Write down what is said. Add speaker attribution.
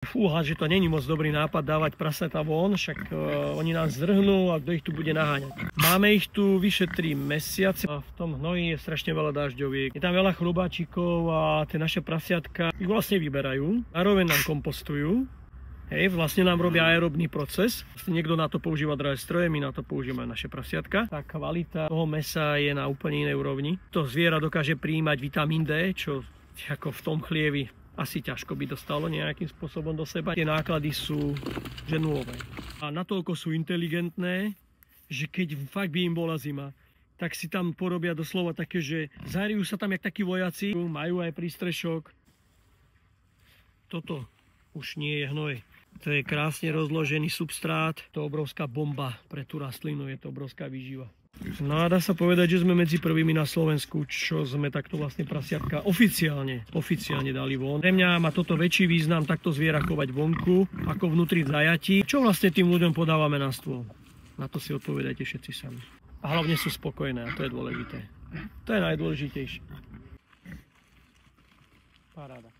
Speaker 1: Fúha, že to není moc dobrý nápad dávať prasatá von, však oni nás zdrhnú a kto ich tu bude naháňať. Máme ich tu vyše 3 mesiace a v tom hnoji je strašne veľa dažďoviek. Je tam veľa chrobáčikov a tie naše prasiatka ich vlastne vyberajú. Zároveň nám kompostujú. Hej, vlastne nám robia aerobný proces. Vlastne niekto na to používa drahé stroje, my na to používame naše prasiatka. Tá kvalita toho mäsa je na úplne inej úrovni. To zviera dokáže prijímať vitamín D, čo ako v tom chlievi asi ťažko by dostalo nejakým spôsobom do seba. Tie náklady sú že nulové. A natoľko sú inteligentné, že keď fakt by im bola zima, tak si tam porobia doslova také, že zahrijú sa tam jak takí vojaci, majú aj prístrešok. Toto už nie je hnoj. To je krásne rozložený substrát, to je obrovská bomba pre tú rastlinu, je to obrovská výživa. No a dá sa povedať, že sme medzi prvými na Slovensku, čo sme takto vlastne prasiatka oficiálne dali von. Pre mňa má toto väčší význam takto zviera chovať vonku, ako vnútri zajatí. Čo vlastne tým ľuďom podávame na stôl? Na to si odpovedajte všetci sami. A hlavne sú spokojné a to je dôležité. To je najdôležitejšie. Paráda.